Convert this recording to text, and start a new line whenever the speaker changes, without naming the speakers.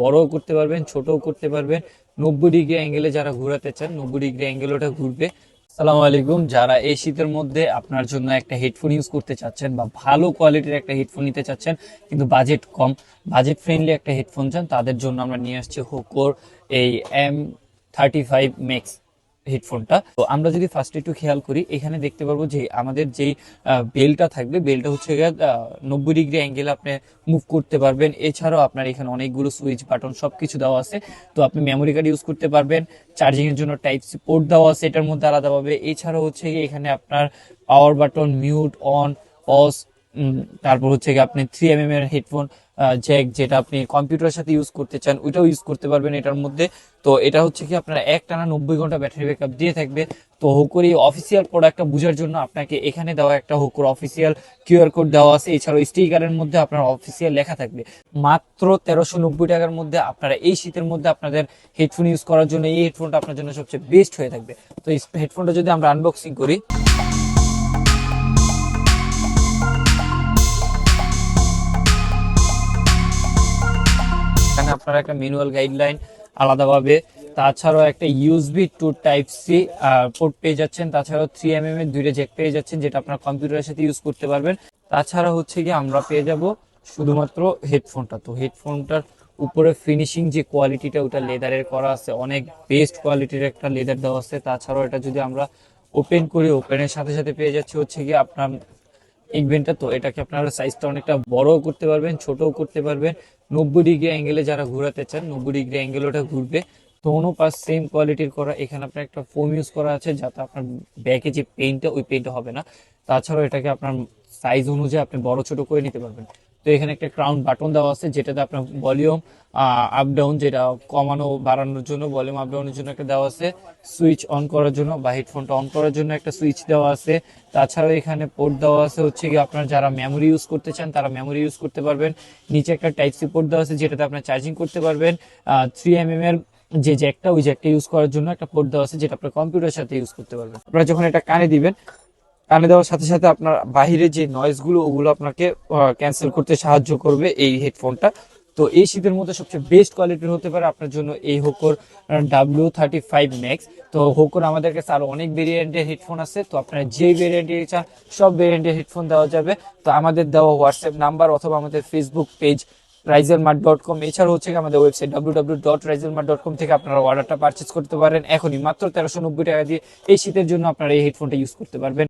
বড়ও করতে পারবেন, ছোটও করতে পারবেন। 90 ডিগ্রি অ্যাঙ্গেলে যারা ঘোরাতে চান, 90 ডিগ্রি অ্যাঙ্গেল ওটা ঘুরবে। আসসালামু আলাইকুম। যারা এই শীতের মধ্যে আপনার জন্য একটা হেডফোন ইউজ করতে চাচ্ছেন বা ভালো কোয়ালিটির একটা হেডফোন নিতে চাচ্ছেন, কিন্তু বাজেট কম, বাজেট ফ্রেন্ডলি একটা হেডফোন চান, তাদের জন্য আমরা নিয়ে আসছি হোকোর এই M35 Max হেডফোনটা। তো আমরা যদি ফার্স্ট একটু খেয়াল করি, এখানে দেখতে পারবো যে আমাদের যেই বেলটা থাকবে, বেলটা হচ্ছে 90 ডিগ্রি অ্যাঙ্গেলে আপনি মুভ করতে পারবেন। এছাড়াও আপনার এখানে অনেকগুলো সুইচ বাটন সবকিছু দেওয়া আছে। তো আপনি মেমোরি কার্ড ইউজ করতে পারবেন, চার্জিং এর জন্য টাইপ সি পোর্ট দেওয়া আছে এটার মধ্যে আলাদাভাবে। এছাড়াও হচ্ছে গিয়ে এখানে আপনার power button, mute, on, pause, তারপর হচ্ছে গিয়ে আপনি 3mm এর হেডফোন জ্যাক, যেটা আপনি কম্পিউটারের সাথে ইউজ করতে চান ওইটাও ইউজ করতে পারবেন এটার মধ্যে। তো এটা হচ্ছে কি আপনার একটানা 90 ঘন্টা ব্যাটারি ব্যাকআপ দিয়ে থাকবে। তো হোকোর এই অফিসিয়াল প্রোডাক্টটা বোঝার জন্য আপনাকে এখানে দেওয়া একটা হোকোর অফিসিয়াল কিউআর কোড দেওয়া আছে। এছাড়াও স্টিকারের মধ্যে আপনার অফিসিয়াল লেখা থাকবে। মাত্র 1390 টাকার মধ্যে আপনারা এই শীতের মধ্যে আপনাদের হেডফোন ইউজ করার জন্য এই হেডফোনটা আপনার জন্য সবচেয়ে বেস্ট হয়ে থাকবে। তো এই হেডফোনটা যদি আমরা আনবক্সিং করি, এখানে আপনারা একটা ম্যানুয়াল গাইডলাইন আলাদাভাবে, তাছাড়াও একটা USB to type C port পেয়ে যাচ্ছেন, তাছাড়াও 3mm এর দুইটা জ্যাক পেয়ে যাচ্ছেন যেটা আপনার কম্পিউটারের সাথে ইউজ করতে পারবেন। তাছাড়া হচ্ছে কি আমরা পেয়ে যাব শুধুমাত্র হেডফোনটা। তো হেডফোনটার উপরে ফিনিশিং যে কোয়ালিটিটা, ওটা লেদারের করা আছে, অনেক বেস্ট কোয়ালিটির একটা লেদার দেওয়া আছে। তাছাড়াও এটা যদি আমরা ওপেন করি, ওপেনের সাথে সাথে পেয়ে যাচ্ছে হচ্ছে কি আপনার ইভেন্টটা। তো এটাকে আপনারা সাইজটা অনেকটা বড়ও করতে পারবেন, ছোটও করতে পারবেন। 90 ডিগ্রি অ্যাঙ্গেলে যারা ঘোরাতে চান, 90 ডিগ্রি অ্যাঙ্গেল ওটা ঘুরবে। দোনো পাশ সেম কোয়ালিটির করা। এখানে আপনার একটা ফোম ইউজ করা আছে যাতে আপনার ব্যাকে যে পেইন্টটা, ওই পেইন্টটা হবে না। তাছাড়াও এটাকে আপনার সাইজ অনুযায়ী আপনি বড় ছোট করে নিতে পারবেন। তো এখানে একটা ক্রাউন বাটন দেওয়া আছে যেটাতে আপনার ভলিউম আপ ডাউন, যেটা কমানো বাড়ানোর জন্য, ভলিউম আপ ডাউনের জন্য একটা দেওয়া আছে। সুইচ অন করার জন্য বা হেডফোনটা অন করার জন্য একটা সুইচ দেওয়া আছে। তাছাড়াও এখানে পোর্ট দেওয়া আছে হচ্ছে কি আপনার যারা মেমোরি ইউজ করতে চান তারা মেমোরি ইউজ করতে পারবেন। নিচে একটা টাইপ সি পোর্ট দেওয়া আছে যেটাতে আপনার চার্জিং করতে পারবেন। 3mm এর যে জ্যাকটা, ওই জ্যাকটা ইউজ করার জন্য একটা পোর্ট দেওয়া আছে যেটা আপনার কম্পিউটারের সাথে ইউজ করতে পারবেন। আপনারা যখন এটা কানে দিবেন, কানে দেওয়ার সাথে সাথে আপনার বাহিরে যে নয়েজ গুলো, ওগুলো আপনাকে ক্যান্সেল করতে সাহায্য করবে এই হেডফোনটা। তো এই শীতের মধ্যে সবচেয়ে বেস্ট কোয়ালিটির হতে পারে আপনার জন্য এই হোকোর W35 Max। তো হোকোর আমাদের কাছে আরো অনেক ভেরিয়েন্টের হেডফোন আছে। তো আপনারা যে ভেরিয়েন্টের চান সব ভেরিয়েন্টের হেডফোন দেওয়া যাবে। তো আমাদের দেওয়া হোয়াটসঅ্যাপ নাম্বার অথবা আমাদের ফেসবুক পেজ rizelmart.com, এছাড়া হচ্ছে আমাদের ওয়েবসাইট www.rizelmart.com থেকে আপনারা অর্ডারটা পারচেজ করতে পারেন। এখনই মাত্র 1390 টাকা দিয়ে এই শীতের জন্য আপনারা এই হেডফোনটা ইউজ করতে পারবেন।